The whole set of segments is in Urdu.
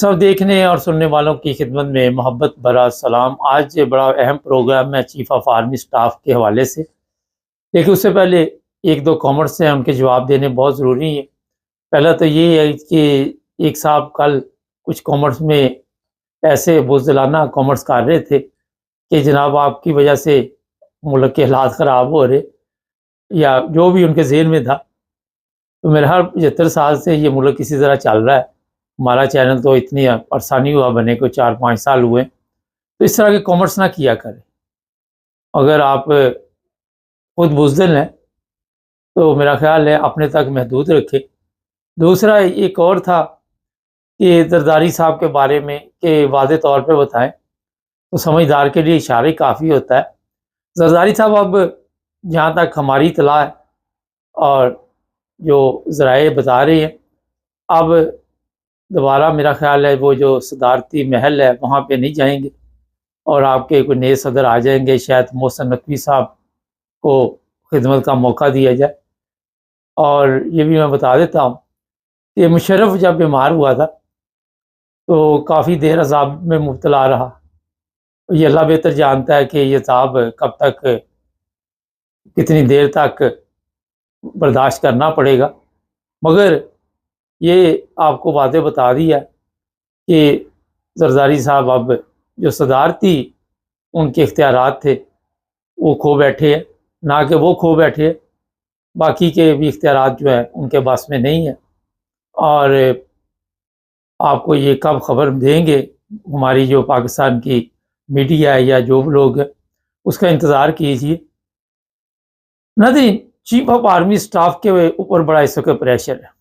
سب دیکھنے اور سننے والوں کی خدمت میں محبت برا سلام۔ آج بڑا اہم پروگرام ہے چیف آف آرمی سٹاف کے حوالے سے، لیکن اس سے پہلے ایک دو کامنٹس ہیں، ان کے جواب دینے بہت ضروری ہیں۔ پہلا تو یہ ہے کہ ایک صاحب کل کچھ کامنٹس میں ایسے بزدلانہ کامنٹس کر رہے تھے کہ جناب آپ کی وجہ سے ملک کے حالات خراب ہو رہے، یا جو بھی ان کے ذہن میں تھا۔ تو میرا ہر 75 سال سے یہ ملک اسی طرح چل رہا ہے، ہمارا چینل تو اتنی آسانی ہوا بنے کو 4-5 سال ہوئے، تو اس طرح کے کامنٹس نہ کیا کریں۔ اگر آپ خود بزدل ہیں تو میرا خیال ہے اپنے تک محدود رکھے۔ دوسرا ایک اور تھا کہ زرداری صاحب کے بارے میں کہ واضح طور پہ بتائیں تو سمجھدار کے لیے اشارے کافی ہوتا ہے۔ زرداری صاحب اب جہاں تک ہماری اطلاع ہے اور جو ذرائع بتا رہے ہیں، اب دوبارہ میرا خیال ہے وہ جو صدارتی محل ہے وہاں پہ نہیں جائیں گے، اور آپ کے کوئی نئے صدر آ جائیں گے، شاید محسن نقوی صاحب کو خدمت کا موقع دیا جائے۔ اور یہ بھی میں بتا دیتا ہوں کہ مشرف جب بیمار ہوا تھا تو کافی دیر عذاب میں مبتلا رہا۔ یہ اللہ بہتر جانتا ہے کہ یہ عذاب کب تک، کتنی دیر تک برداشت کرنا پڑے گا، مگر یہ آپ کو واضح بتا دیا کہ زرداری صاحب اب جو صدارتی ان کے اختیارات تھے وہ کھو بیٹھے ہیں، نہ کہ وہ کھو بیٹھے، باقی کے بھی اختیارات جو ہیں ان کے بس میں نہیں ہیں۔ اور آپ کو یہ کب خبر دیں گے ہماری جو پاکستان کی میڈیا ہے یا جو لوگ ہیں، اس کا انتظار کیجیے۔ ناظرین، چیف آف آرمی سٹاف کے اوپر بڑا اس وقت پریشر ہے۔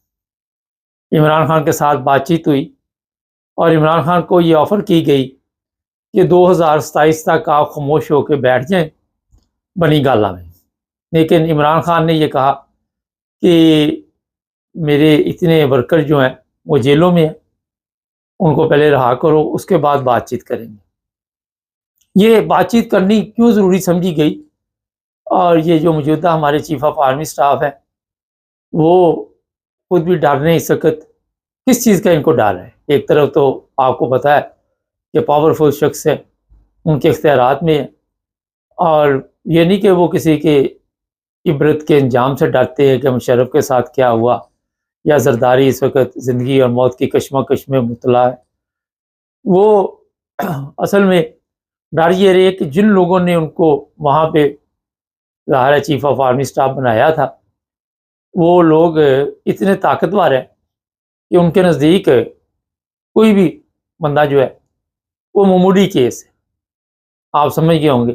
عمران خان کے ساتھ بات چیت ہوئی اور عمران خان کو یہ آفر کی گئی کہ 2027 تک آپ خاموش ہو کے بیٹھ جائیں بنی گالا میں، لیکن عمران خان نے یہ کہا کہ میرے اتنے ورکر جو ہیں وہ جیلوں میں ہیں، ان کو پہلے رہا کرو، اس کے بعد بات چیت کریں گے۔ یہ بات چیت کرنی کیوں ضروری سمجھی گئی؟ اور یہ جو موجودہ ہمارے چیف آف آرمی سٹاف ہے وہ خود بھی ڈر نہیں سکت۔ کس چیز کا ان کو ڈر ہے؟ ایک طرف تو آپ کو پتہ ہے کہ پاورفل شخص ہے، ان کے اختیارات میں ہے، اور یہ نہیں کہ وہ کسی کے عبرت کے انجام سے ڈرتے ہیں کہ مشرف کے ساتھ کیا ہوا، یا زرداری اس وقت زندگی اور موت کی کشمکش میں مبتلا ہے۔ وہ اصل میں ڈر یہ رہے کہ جن لوگوں نے ان کو وہاں پہ ظاہر ہے چیف آف آرمی سٹاف بنایا تھا، وہ لوگ اتنے طاقتور ہیں کہ ان کے نزدیک کوئی بھی بندہ جو ہے وہ معمولی کیس ہے۔ آپ سمجھ گئے ہوں گے،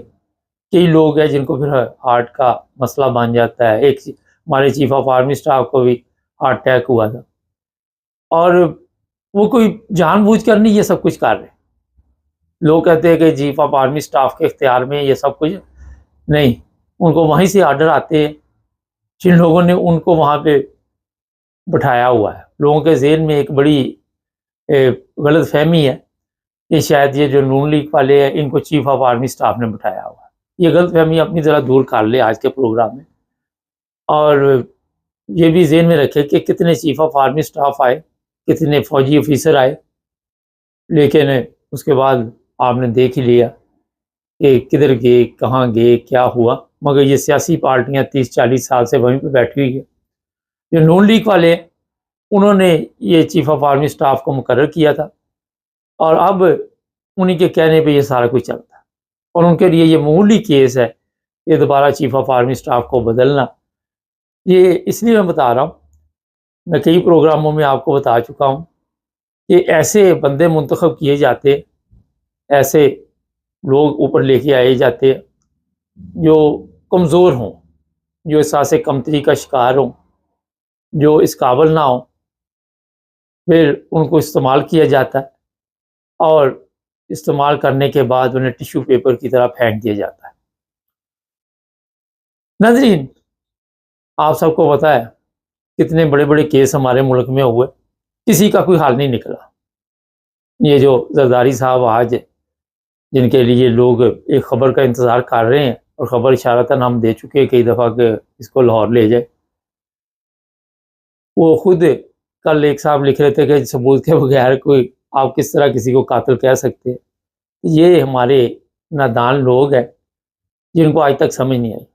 کئی لوگ ہیں جن کو پھر ہارٹ کا مسئلہ بن جاتا ہے۔ ایک ہمارے چیف آف آرمی سٹاف کو بھی ہارٹ اٹیک ہوا تھا، اور وہ کوئی جان بوجھ کر نہیں یہ سب کچھ کر رہے۔ لوگ کہتے ہیں کہ چیف آف آرمی سٹاف کے اختیار میں یہ سب کچھ نہیں، ان کو وہیں سے آرڈر آتے ہیں جن لوگوں نے ان کو وہاں پہ بٹھایا ہوا ہے۔ لوگوں کے ذہن میں ایک بڑی غلط فہمی ہے کہ شاید یہ جو نون لیگ والے ہیں ان کو چیف آف آرمی سٹاف نے بٹھایا ہوا ہے۔ یہ غلط فہمی اپنی ذرا دور کر لے آج کے پروگرام میں، اور یہ بھی ذہن میں رکھے کہ کتنے چیف آف آرمی سٹاف آئے، کتنے فوجی آفیسر آئے، لیکن اس کے بعد آپ نے دیکھ ہی لیا کہ کدھر گئے، کہاں گئے، کیا ہوا۔ مگر یہ سیاسی پارٹیاں 30-40 سال سے وہیں پہ بیٹھی ہوئی ہیں۔ جو نون لیگ والے ہیں انہوں نے یہ چیف آف آرمی سٹاف کو مقرر کیا تھا، اور اب انہی کے کہنے پہ یہ سارا کچھ چلتا ہے، اور ان کے لیے یہ معمولی کیس ہے یہ دوبارہ چیف آف آرمی سٹاف کو بدلنا۔ یہ اس لیے میں بتا رہا ہوں، میں کئی پروگراموں میں آپ کو بتا چکا ہوں کہ ایسے بندے منتخب کیے جاتے، ایسے لوگ اوپر لے کے آئے جاتے جو کمزور ہوں، جو احساس کمتری کا شکار ہوں، جو اس قابل نہ ہوں، پھر ان کو استعمال کیا جاتا ہے، اور استعمال کرنے کے بعد انہیں ٹیشو پیپر کی طرح پھینک دیا جاتا ہے۔ ناظرین، آپ سب کو پتہ ہے کتنے بڑے بڑے کیس ہمارے ملک میں ہوئے، کسی کا کوئی حال نہیں نکلا۔ یہ جو زرداری صاحب آج جن کے لیے لوگ ایک خبر کا انتظار کر رہے ہیں، اور خبر اشارتاً ہم دے چکے ہیں کئی دفعہ کہ اس کو لاہور لے جائے، وہ خود کل ایک صاحب لکھ رہے تھے کہ ثبوت کے بغیر کوئی آپ کس طرح کسی کو قاتل کہہ سکتے ہیں؟ یہ ہمارے نادان لوگ ہیں جن کو آج تک سمجھ نہیں آئی،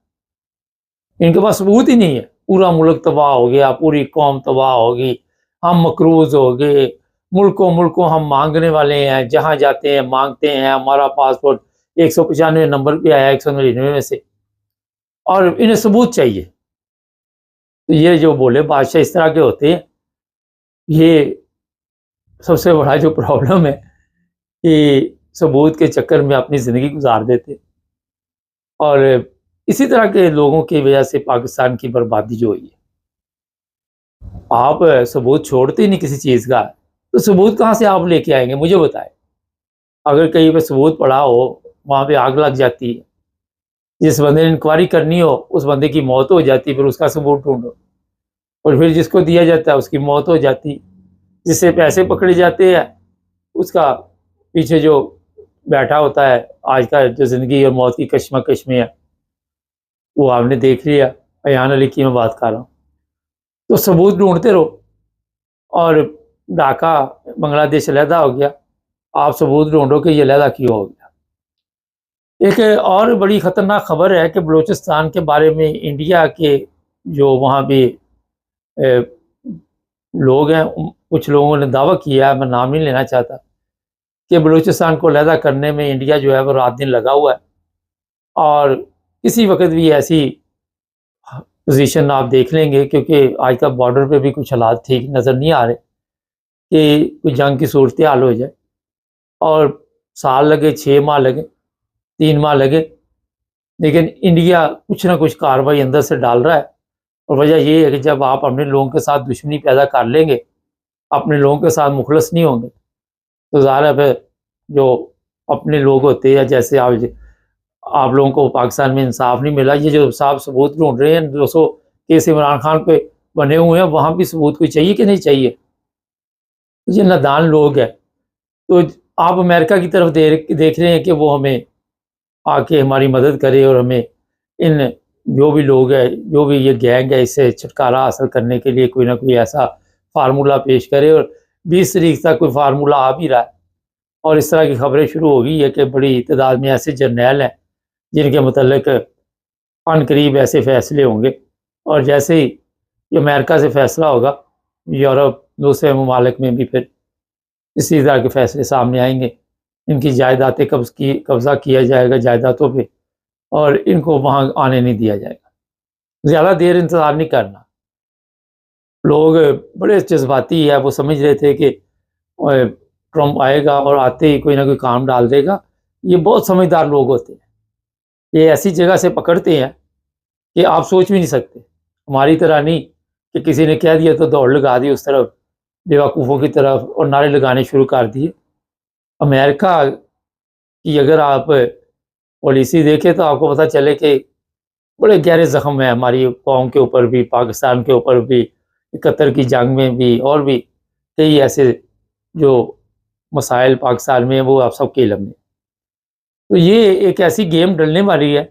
ان کے پاس ثبوت ہی نہیں ہے۔ پورا ملک تباہ ہو گیا، پوری قوم تباہ ہوگی، ہم مقروض ہو گئے، ملکوں ہم مانگنے والے ہیں، جہاں جاتے ہیں مانگتے ہیں، ہمارا پاسپورٹ 195 نمبر پہ آیا 199 میں سے، اور انہیں ثبوت چاہیے۔ تو یہ جو بولے بادشاہ اس طرح کے ہوتے ہیں، یہ سب سے بڑا جو پرابلم ہے کہ ثبوت کے چکر میں اپنی زندگی گزار دیتے، اور اسی طرح کے لوگوں کی وجہ سے پاکستان کی بربادی جو ہوئی ہے۔ آپ ثبوت چھوڑتے ہی نہیں کسی چیز کا، تو ثبوت کہاں سے آپ لے کے آئیں گے؟ مجھے بتائیں۔ اگر کہیں پہ ثبوت پڑا ہو، وہاں پہ آگ لگ جاتی ہے، جس بندے نے انکوائری کرنی ہو اس بندے کی موت ہو جاتی، پھر اس کا ثبوت ڈھونڈو، اور پھر جس کو دیا جاتا ہے اس کی موت ہو جاتی، جس سے پیسے پکڑے جاتے ہیں اس کا پیچھے جو بیٹھا ہوتا ہے، آج کا جو زندگی اور موت کی کشمکش میں ہے وہ آپ نے دیکھ لیا۔ ایان علی کی میں بات کر رہا ہوں۔ تو ثبوت ڈھونڈتے رہو، اور ڈھاکہ بنگلہ دیش علیحدہ ہو گیا، آپ ثبوت ڈھونڈو کہ یہ علیحدہ کیوں ہو گیا۔ ایک اور بڑی خطرناک خبر ہے کہ بلوچستان کے بارے میں انڈیا کے جو وہاں بھی لوگ ہیں، کچھ لوگوں نے دعویٰ کیا ہے، میں نام نہیں لینا چاہتا، کہ بلوچستان کو علیحدہ کرنے میں انڈیا جو ہے وہ رات دن لگا ہوا ہے، اور کسی وقت بھی ایسی پوزیشن آپ دیکھ لیں گے، کیونکہ آج تک بارڈر پہ بھی کچھ حالات ٹھیک نظر نہیں آ رہے کہ کوئی جنگ کی صورتحال ہو جائے، اور سال لگے، 6 ماہ لگے، 3 ماہ لگے، لیکن انڈیا کچھ نہ کچھ کارروائی اندر سے ڈال رہا ہے۔ اور وجہ یہ ہے کہ جب آپ اپنے لوگوں کے ساتھ دشمنی پیدا کر لیں گے، اپنے لوگوں کے ساتھ مخلص نہیں ہوں گے، تو ظاہر ہے پھر جو اپنے لوگ ہوتے ہیں، جیسے آپ لوگوں کو پاکستان میں انصاف نہیں ملا، یہ جو صاحب ثبوت ڈھونڈ رہے ہیں 200 کیس عمران خان پہ بنے ہوئے ہیں، وہاں بھی ثبوت کوئی چاہیے کہ نہیں چاہیے؟ یہ نادان لوگ ہیں۔ تو آپ امریکہ کی طرف دیکھ رہے ہیں کہ وہ ہمیں آ کے ہماری مدد کرے، اور ہمیں ان جو بھی لوگ ہیں، جو بھی یہ گینگ ہے، اس سے چھٹکارا حاصل کرنے کے لیے کوئی نہ کوئی ایسا فارمولہ پیش کرے، اور 20 تاریخ تک کوئی فارمولہ آ بھی رہا ہے، اور اس طرح کی خبریں شروع ہو گئی ہے کہ بڑی تعداد میں ایسے جرنیل ہیں جن کے متعلق عن قریب ایسے فیصلے ہوں گے، اور جیسے ہی یہ امریکہ سے فیصلہ ہوگا، یورپ دوسرے ممالک میں بھی پھر اسی طرح کے فیصلے سامنے آئیں گے۔ ان کی جائیدادیں قبضہ کیا جائے گا جائیدادوں پہ، اور ان کو وہاں آنے نہیں دیا جائے گا۔ زیادہ دیر انتظار نہیں کرنا۔ لوگ بڑے جذباتی ہے، وہ سمجھ رہے تھے کہ ٹرمپ آئے گا اور آتے ہی کوئی نہ کوئی کام ڈال دے گا۔ یہ بہت سمجھدار لوگ ہوتے ہیں، یہ ایسی جگہ سے پکڑتے ہیں کہ آپ سوچ بھی نہیں سکتے۔ ہماری طرح نہیں کہ کسی نے کہہ دیا تو دوڑ لگا دی اس طرف، بیوقوفوں کی طرف، اور نعرے لگانے شروع کر دیے۔ امریکہ کی اگر آپ پالیسی دیکھیں تو آپ کو پتہ چلے کہ بڑے گہرے زخم ہیں ہماری قوم کے اوپر بھی، پاکستان کے اوپر بھی، 71 کی جنگ میں بھی، اور بھی کئی ایسے جو مسائل پاکستان میں ہیں وہ آپ سب کے علم میں۔ تو یہ ایک ایسی گیم ڈلنے والی ہے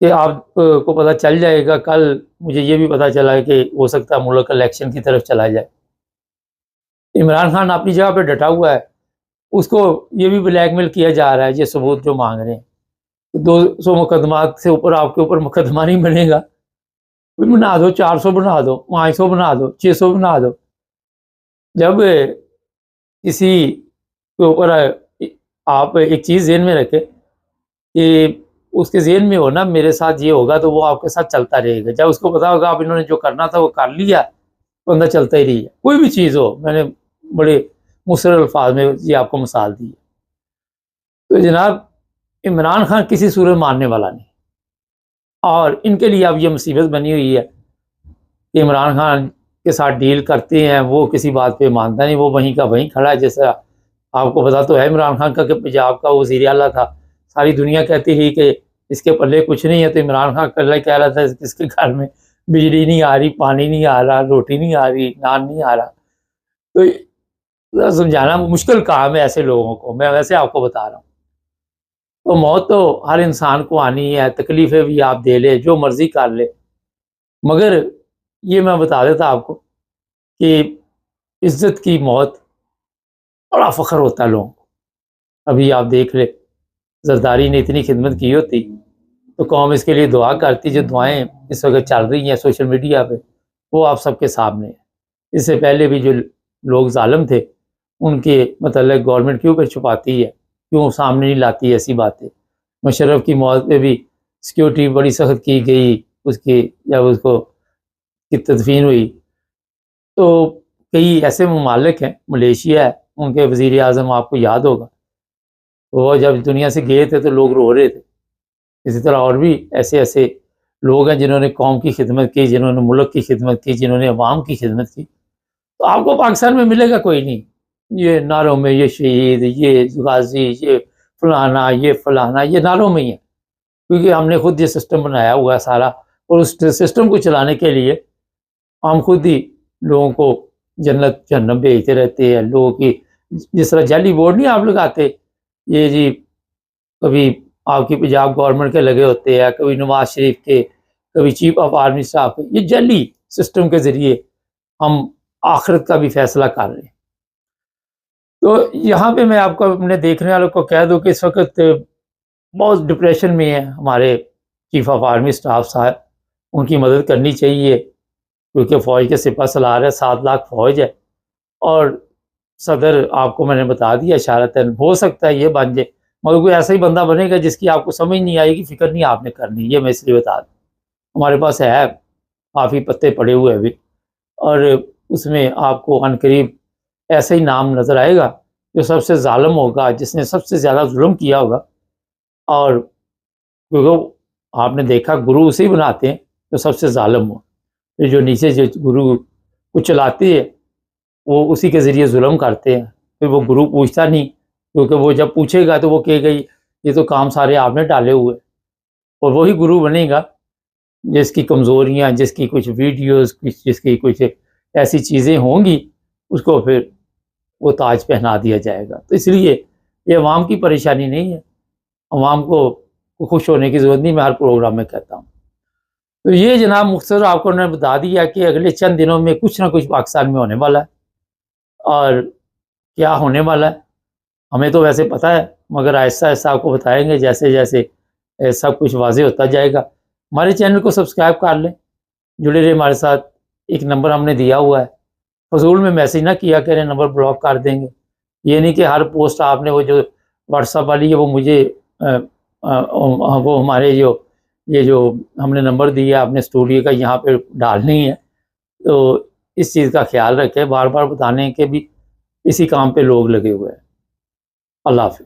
کہ آپ کو پتہ چل جائے گا۔ کل مجھے یہ بھی پتہ چلا ہے کہ ہو سکتا ہے ملک الیکشن کی طرف چلا جائے۔ عمران خان اپنی جگہ پہ ڈٹا ہوا ہے، اس کو یہ بھی بلیک میل کیا جا رہا ہے، یہ ثبوت جو مانگ رہے ہیں۔ 200 مقدمات سے اوپر آپ کے اوپر مقدمہ نہیں بنے گا، بنا دو، 400 بنا دو، 500 بنا دو، 600 بنا دو۔ جب کسی کے اوپر آپ ایک چیز ذہن میں رکھیں کہ اس کے ذہن میں ہو نا میرے ساتھ یہ ہوگا، تو وہ آپ کے ساتھ چلتا رہے گا۔ جب اس کو پتا ہوگا آپ انہوں نے جو کرنا تھا وہ کر لیا، تو اندر چلتا ہی رہی ہے۔ کوئی بھی چیز ہو، میں نے بڑے مصر الفاظ میں یہ آپ کو مثال دی ہے۔ تو جناب عمران خان کسی صورت ماننے والا نہیں، اور ان کے لیے اب یہ مصیبت بنی ہوئی ہے کہ عمران خان کے ساتھ ڈیل کرتے ہیں، وہ کسی بات پہ مانتا نہیں، وہ وہیں کا وہیں کھڑا ہے۔ جیسا آپ کو پتا تو ہے عمران خان کا کہ پنجاب کا وزیر اعلیٰ تھا، ساری دنیا کہتی تھی کہ اس کے پلے کچھ نہیں ہے، تو عمران خان کل کہہ رہا تھا اس کے گھر میں بجلی نہیں آ رہی، پانی نہیں آ رہا، روٹی نہیں آ رہی، نان نہیں آ رہا۔ تو سمجھانا مشکل کام ہے ایسے لوگوں کو، میں ویسے آپ کو بتا رہا ہوں۔ تو موت تو ہر انسان کو آنی ہے، تکلیفیں بھی آپ دے لے، جو مرضی کر لے، مگر یہ میں بتا دیتا آپ کو کہ عزت کی موت بڑا فخر ہوتا ہے لوگوں کو۔ ابھی آپ دیکھ لیں زرداری نے اتنی خدمت کی ہوتی تو قوم اس کے لیے دعا کرتی، جو دعائیں اس وقت چل رہی ہیں سوشل میڈیا پہ وہ آپ سب کے سامنے ہیں۔ اس سے پہلے بھی جو لوگ ظالم تھے ان کے متعلق گورنمنٹ کیوں پہ چھپاتی ہے، کیوں سامنے نہیں لاتی ایسی باتیں؟ مشرف کی موت پہ بھی سیکیورٹی بڑی سخت کی گئی اس کی، جب اس کو کی تدفین ہوئی تو کئی ایسے ممالک ہیں، ملیشیا ہے، ان کے وزیر اعظم آپ کو یاد ہوگا، وہ جب دنیا سے گئے تھے تو لوگ رو رہے تھے۔ اسی طرح اور بھی ایسے ایسے لوگ ہیں جنہوں نے قوم کی خدمت کی، جنہوں نے ملک کی خدمت کی، جنہوں نے عوام کی خدمت کی۔ تو آپ کو پاکستان میں ملے گا کوئی نہیں، یہ نعروں میں یہ شہید، یہ غازی، یہ فلانا، یہ فلانا، یہ نعروں میں ہی ہے، کیونکہ ہم نے خود یہ سسٹم بنایا ہوا ہے سارا، اور اس سسٹم کو چلانے کے لیے ہم خود ہی لوگوں کو جنت جہنم بھیجتے رہتے ہیں۔ لوگوں کی جس طرح جعلی بورڈ نہیں آپ لگاتے، یہ جی کبھی آپ کی پنجاب گورنمنٹ کے لگے ہوتے ہیں، کبھی نواز شریف کے، کبھی چیف آف آرمی اسٹاف کے، یہ جعلی سسٹم کے ذریعے ہم آخرت کا بھی فیصلہ کر رہے ہیں۔ تو یہاں پہ میں آپ کو اپنے دیکھنے والوں کو کہہ دوں کہ اس وقت بہت ڈپریشن میں ہیں ہمارے چیف آف آرمی اسٹاف صاحب، ان کی مدد کرنی چاہیے، کیونکہ فوج کے سپہ سالار ہے، 7 لاکھ فوج ہے، اور صدر آپ کو میں نے بتا دیا اشارتاً، ہو سکتا ہے یہ بن جائے، مگر کوئی ایسا ہی بندہ بنے گا جس کی آپ کو سمجھ نہیں آئے گی، فکر نہیں آپ نے کرنی، یہ میں اس لیے بتا دوں۔ ہمارے پاس ہے کافی پتے پڑے ہوئے ابھی، اور اس میں آپ کو عنقریب ایسا ہی نام نظر آئے گا جو سب سے ظالم ہوگا، جس نے سب سے زیادہ ظلم کیا ہوگا، اور کیونکہ آپ نے دیکھا گرو اسی بناتے ہیں جو سب سے ظالم ہو، جو نیچے جو گرو کو چلاتے ہیں وہ اسی کے ذریعے ظلم کرتے ہیں، پھر وہ گرو پوچھتا نہیں، کیونکہ وہ جب پوچھے گا تو وہ کہے گا یہ تو کام سارے آپ نے ڈالے ہوئے، اور وہی گرو بنے گا جس کی کمزوریاں، جس کی کچھ ویڈیوز، جس کی کچھ ایسی چیزیں ہوں گی، اس کو پھر وہ تاج پہنا دیا جائے گا۔ تو اس لیے یہ عوام کی پریشانی نہیں ہے، عوام کو خوش ہونے کی ضرورت نہیں، میں ہر پروگرام میں کہتا ہوں۔ تو یہ جناب مختصر آپ کو نے بتا دیا کہ اگلے چند دنوں میں کچھ نہ کچھ پاکستان میں ہونے والا ہے، اور کیا ہونے والا ہے ہمیں تو ویسے پتہ ہے، مگر آہستہ آہستہ آپ کو بتائیں گے جیسے جیسے سب کچھ واضح ہوتا جائے گا۔ ہمارے چینل کو سبسکرائب کر لیں، جڑے رہے ہمارے ساتھ۔ ایک نمبر ہم نے دیا ہوا ہے، فضول میں میسیج نہ کیا کریں، نمبر بلاک کر دیں گے۔ یہ نہیں کہ ہر پوسٹ آپ نے وہ جو واٹس ایپ والی ہے وہ مجھے وہ ہمارے جو یہ جو ہم نے نمبر دیا اپنے اسٹوڈیو کا یہاں پہ ڈالنی ہے، تو اس چیز کا خیال رکھیں، بار بار بتانے کے بھی اسی کام پہ لوگ لگے ہوئے ہیں۔ اللہ حافظ۔